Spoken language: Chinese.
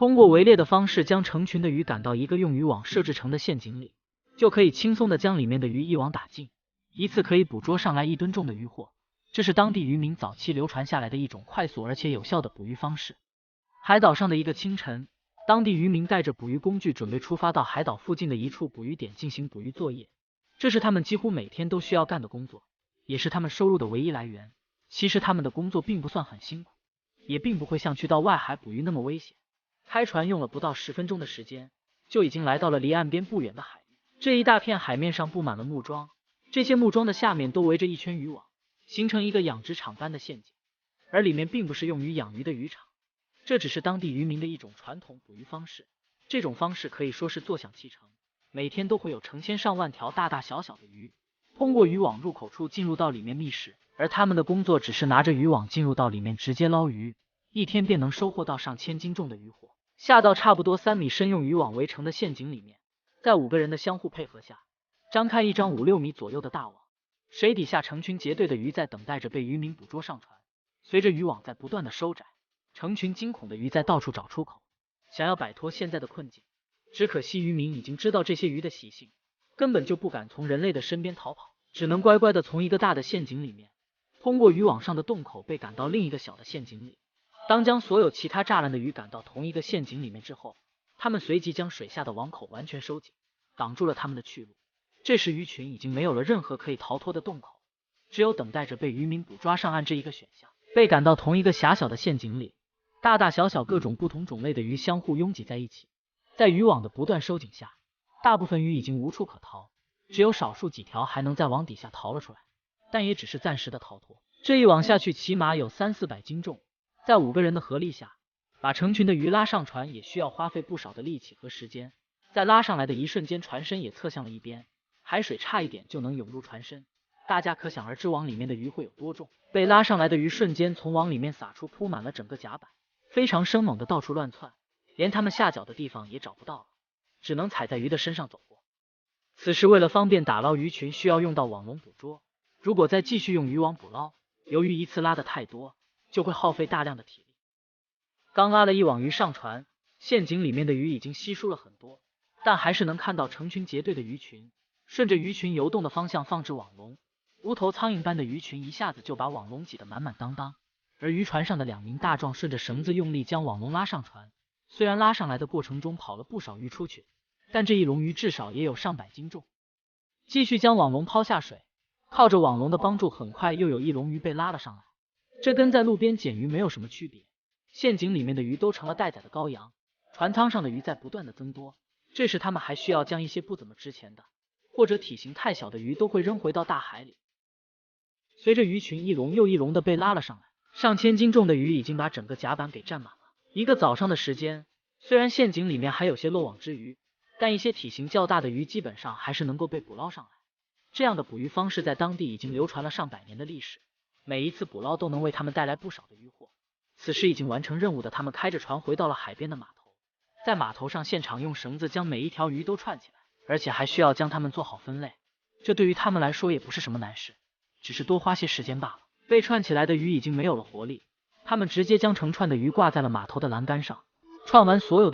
通过围猎的方式将成群的鱼赶到一个用渔网设置成的陷阱里，就可以轻松的将里面的鱼一网打尽，一次可以捕捉上来1吨重的渔获。这是当地渔民早期流传下来的一种快速而且有效的捕鱼方式。海岛上的一个清晨，当地渔民带着捕鱼工具准备出发到海岛附近的一处捕鱼点进行捕鱼作业，这是他们几乎每天都需要干的工作，也是他们收入的唯一来源。其实他们的工作并不算很辛苦，也并不会像去到外海捕鱼那么危险。开船用了不到10分钟的时间，就已经来到了离岸边不远的海域。这一大片海面上布满了木桩，这些木桩的下面都围着一圈渔网，形成一个养殖场般的陷阱，而里面并不是用于养鱼的渔场，这只是当地渔民的一种传统捕鱼方式。这种方式可以说是坐享其成，每天都会有成千上万条大大小小的鱼通过渔网入口处进入到里面觅食，而他们的工作只是拿着渔网进入到里面直接捞鱼，一天便能收获到上千斤重的渔获，下到差不多3米深用渔网围成的陷阱里面，在5个人的相互配合下，张开一张5、6米左右的大网，水底下成群结队的鱼在等待着被渔民捕捉上船。随着渔网在不断的收窄，成群惊恐的鱼在到处找出口，想要摆脱现在的困境。只可惜渔民已经知道这些鱼的习性，根本就不敢从人类的身边逃跑，只能乖乖的从一个大的陷阱里面通过渔网上的洞口被赶到另一个小的陷阱里。当将所有其他栅栏的鱼赶到同一个陷阱里面之后，他们随即将水下的网口完全收紧，挡住了他们的去路。这时鱼群已经没有了任何可以逃脱的洞口，只有等待着被渔民捕抓上岸这一个选项。被赶到同一个狭小的陷阱里，大大小小各种不同种类的鱼相互拥挤在一起，在渔网的不断收紧下，大部分鱼已经无处可逃，只有少数几条还能在网底下逃了出来，但也只是暂时的逃脱。这一网下去起码有300、400斤重，在5个人的合力下，把成群的鱼拉上船也需要花费不少的力气和时间。在拉上来的一瞬间，船身也侧向了一边，海水差一点就能涌入船身，大家可想而知网里面的鱼会有多重。被拉上来的鱼瞬间从网里面撒出，铺满了整个甲板，非常生猛的到处乱窜，连他们下脚的地方也找不到了，只能踩在鱼的身上走过。此时为了方便打捞鱼群，需要用到网笼捕捉，如果再继续用渔网捕捞，由于一次拉的太多，就会耗费大量的体力。刚拉了一网鱼上船，陷阱里面的鱼已经稀疏了很多，但还是能看到成群结队的鱼群，顺着鱼群游动的方向放置网笼，无头苍蝇般的鱼群一下子就把网笼挤得满满当当。而渔船上的2名大壮顺着绳子用力将网笼拉上船，虽然拉上来的过程中跑了不少鱼出去，但这一笼鱼至少也有上百斤重。继续将网笼抛下水，靠着网笼的帮助，很快又有一笼鱼被拉了上来。这跟在路边捡鱼没有什么区别，陷阱里面的鱼都成了待宰的羔羊，船舱上的鱼在不断的增多。这时他们还需要将一些不怎么值钱的或者体型太小的鱼都会扔回到大海里。随着鱼群一笼又一笼的被拉了上来，上千斤重的鱼已经把整个甲板给占满了。一个早上的时间，虽然陷阱里面还有些漏网之鱼，但一些体型较大的鱼基本上还是能够被捕捞上来。这样的捕鱼方式在当地已经流传了上百年的历史，每一次捕捞都能为他们带来不少的渔获。此时已经完成任务的他们开着船回到了海边的码头，在码头上现场用绳子将每一条鱼都串起来，而且还需要将它们做好分类，这对于他们来说也不是什么难事，只是多花些时间罢了。被串起来的鱼已经没有了活力，他们直接将成串的鱼挂在了码头的栏杆上，串完所有的